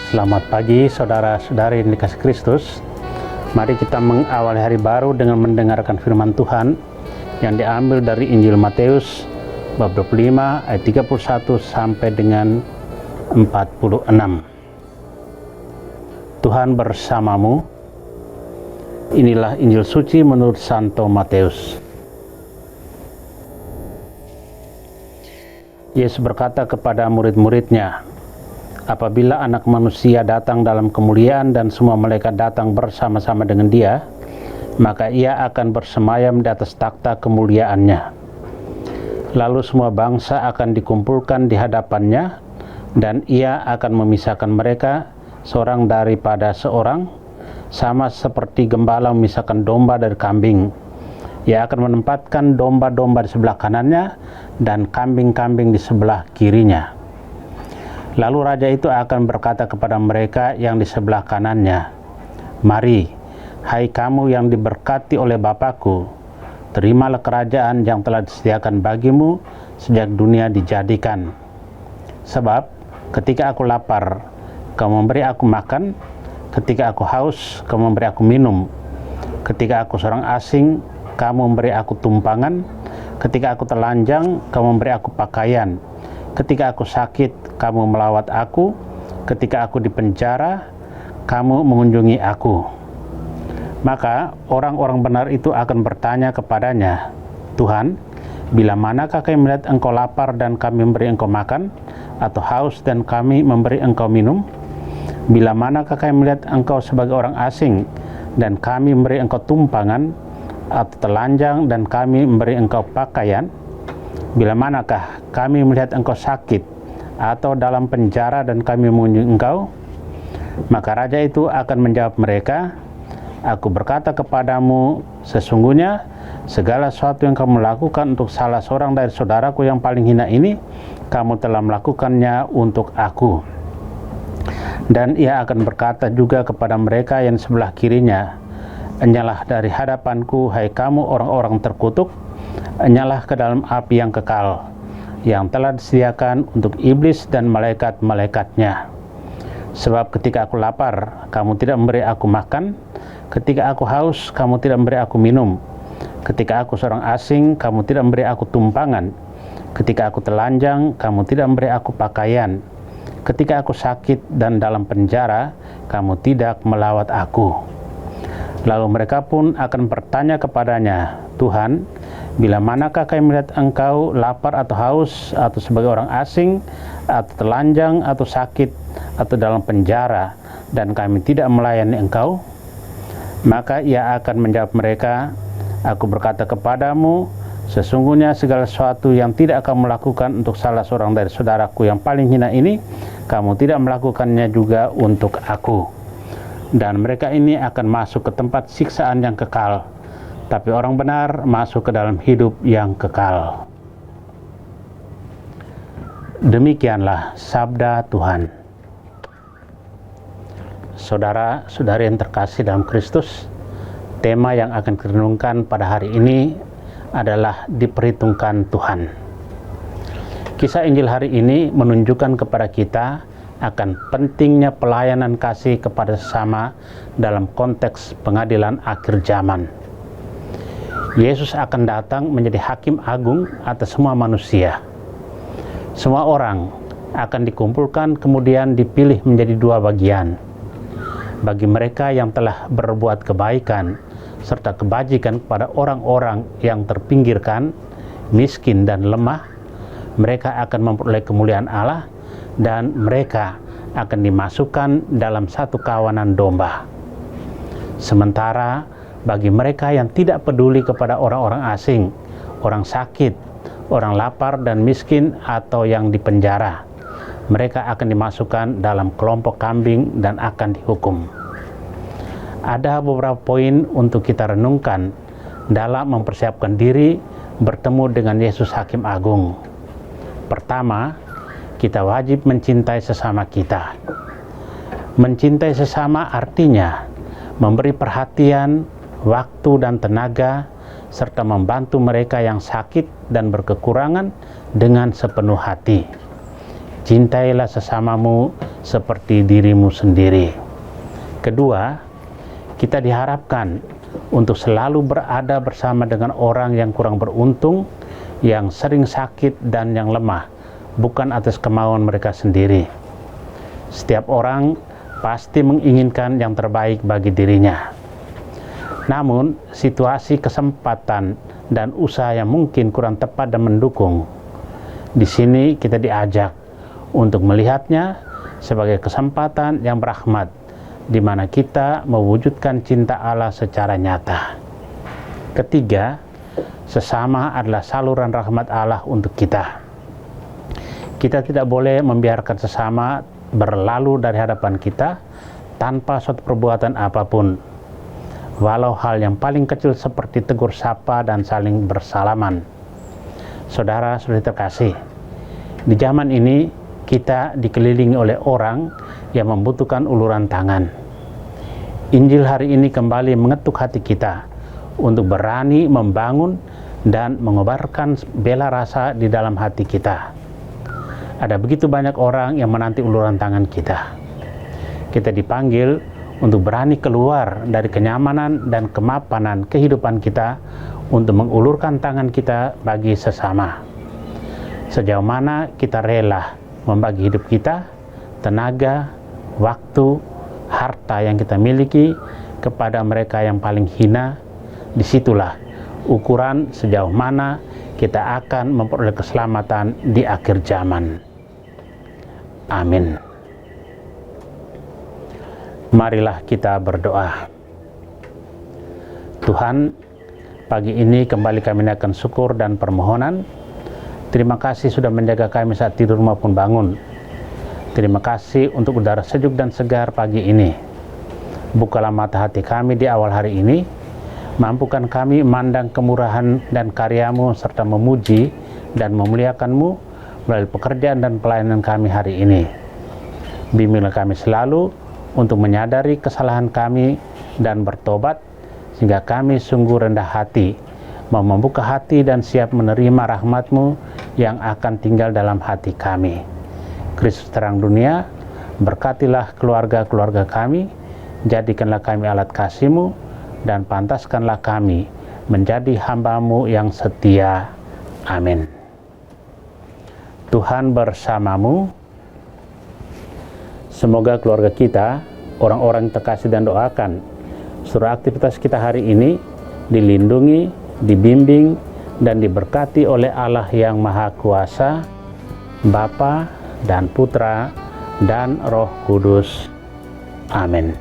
Selamat pagi saudara-saudari yang dikasih Kristus. Mari kita mengawali hari baru dengan mendengarkan firman Tuhan yang diambil dari Injil Matius bab 25 ayat 31 sampai dengan 46. Tuhan bersamamu. Inilah Injil suci menurut Santo Matius. Yesus berkata kepada murid-muridnya, apabila anak manusia datang dalam kemuliaan dan semua malaikat datang bersama-sama dengan dia, maka ia akan bersemayam di atas takhta kemuliaannya. Lalu semua bangsa akan dikumpulkan di hadapannya, dan ia akan memisahkan mereka seorang daripada seorang, sama seperti gembala memisahkan domba dari kambing. Ia akan menempatkan domba-domba di sebelah kanannya dan kambing-kambing di sebelah kirinya. Lalu raja itu akan berkata kepada mereka yang di sebelah kanannya, mari, hai kamu yang diberkati oleh Bapakku, terimalah kerajaan yang telah disediakan bagimu sejak dunia dijadikan. Sebab ketika aku lapar, kamu memberi aku makan, ketika aku haus, kamu memberi aku minum, ketika aku seorang asing, kamu memberi aku tumpangan, ketika aku telanjang, kamu memberi aku pakaian, ketika aku sakit, kamu melawat aku, ketika aku di penjara, kamu mengunjungi aku. Maka orang-orang benar itu akan bertanya kepadanya, Tuhan, bila manakah kami melihat engkau lapar dan kami memberi engkau makan, atau haus dan kami memberi engkau minum? Bila manakah kami melihat engkau sebagai orang asing dan kami memberi engkau tumpangan, atau telanjang dan kami memberi engkau pakaian? Bila manakah kami melihat engkau sakit atau dalam penjara dan kami mengunjungi engkau? Maka raja itu akan menjawab mereka, aku berkata kepadamu, sesungguhnya segala sesuatu yang kamu lakukan untuk salah seorang dari saudaraku yang paling hina ini, kamu telah melakukannya untuk aku. Dan ia akan berkata juga kepada mereka yang sebelah kirinya, enyalah dari hadapanku, hai kamu orang-orang terkutuk, enyalah ke dalam api yang kekal, yang telah disediakan untuk iblis dan malaikat-malaikatnya. Sebab ketika aku lapar, kamu tidak memberi aku makan, ketika aku haus, kamu tidak memberi aku minum, ketika aku seorang asing, kamu tidak memberi aku tumpangan, ketika aku telanjang, kamu tidak memberi aku pakaian, ketika aku sakit dan dalam penjara, kamu tidak melawat aku. Lalu mereka pun akan bertanya kepadanya, Tuhan, bila manakah kami melihat engkau lapar atau haus, atau sebagai orang asing, atau telanjang, atau sakit, atau dalam penjara, dan kami tidak melayani engkau? Maka ia akan menjawab mereka, aku berkata kepadamu, sesungguhnya segala sesuatu yang tidak kamu lakukan untuk salah seorang dari saudaraku yang paling hina ini, kamu tidak melakukannya juga untuk aku. Dan mereka ini akan masuk ke tempat siksaan yang kekal, tapi orang benar masuk ke dalam hidup yang kekal. Demikianlah sabda Tuhan. Saudara-saudari yang terkasih dalam Kristus, tema yang akan direnungkan pada hari ini adalah diperhitungkan Tuhan. Kisah Injil hari ini menunjukkan kepada kita akan pentingnya pelayanan kasih kepada sesama dalam konteks pengadilan akhir zaman. Yesus akan datang menjadi hakim agung atas semua manusia. Semua orang akan dikumpulkan kemudian dipilih menjadi dua bagian. Bagi mereka yang telah berbuat kebaikan serta kebajikan kepada orang-orang yang terpinggirkan, miskin dan lemah, mereka akan memperoleh kemuliaan Allah dan mereka akan dimasukkan dalam satu kawanan domba. Sementara bagi mereka yang tidak peduli kepada orang-orang asing, orang sakit, orang lapar dan miskin, atau yang di penjara, mereka akan dimasukkan dalam kelompok kambing dan akan dihukum. Ada beberapa poin untuk kita renungkan dalam mempersiapkan diri bertemu dengan Yesus Hakim Agung. Pertama, kita wajib mencintai sesama kita. Mencintai sesama artinya memberi perhatian, waktu dan tenaga, serta membantu mereka yang sakit dan berkekurangan dengan sepenuh hati. cintailah sesamamu seperti dirimu sendiri. Kedua, kita diharapkan untuk selalu berada bersama dengan orang yang kurang beruntung, yang sering sakit dan yang lemah, bukan atas kemauan mereka sendiri. Setiap orang pasti menginginkan yang terbaik bagi dirinya. Namun, situasi, kesempatan, dan usaha yang mungkin kurang tepat dan mendukung. Di sini kita diajak untuk melihatnya sebagai kesempatan yang berahmat, di mana kita mewujudkan cinta Allah secara nyata. Ketiga, sesama adalah saluran rahmat Allah untuk kita. Kita tidak boleh membiarkan sesama berlalu dari hadapan kita tanpa suatu perbuatan apapun, walau hal yang paling kecil seperti tegur sapa dan saling bersalaman. Saudara-saudari terkasih, di zaman ini kita dikelilingi oleh orang yang membutuhkan uluran tangan. Injil hari ini kembali mengetuk hati kita untuk berani membangun dan mengobarkan bela rasa di dalam hati kita. Ada begitu banyak orang yang menanti uluran tangan kita. Kita dipanggil untuk berani keluar dari kenyamanan dan kemapanan kehidupan kita untuk mengulurkan tangan kita bagi sesama. Sejauh mana kita rela membagi hidup kita, tenaga, waktu, harta yang kita miliki kepada mereka yang paling hina, disitulah ukuran sejauh mana kita akan memperoleh keselamatan di akhir zaman. Amin. Marilah kita berdoa. Tuhan, pagi ini kembali kami naikkan syukur dan permohonan. Terima kasih sudah menjaga kami saat tidur maupun bangun. Terima kasih untuk udara sejuk dan segar pagi ini. Bukalah mata hati kami di awal hari ini. Mampukan kami memandang kemurahan dan karya-Mu serta memuji dan memuliakan-Mu melalui pekerjaan dan pelayanan kami hari ini. Bimbinglah kami selalu untuk menyadari kesalahan kami dan bertobat, sehingga kami sungguh rendah hati, mau membuka hati dan siap menerima rahmat-Mu yang akan tinggal dalam hati kami. Kristus terang dunia, berkatilah keluarga-keluarga kami, jadikanlah kami alat kasih-Mu, dan pantaskanlah kami menjadi hamba-Mu yang setia. Amin. Tuhan bersamamu. Semoga keluarga kita, orang-orang yang terkasih dan doakan, seluruh aktivitas kita hari ini dilindungi, dibimbing, dan diberkati oleh Allah yang Maha Kuasa, Bapa dan Putra dan Roh Kudus. Amin.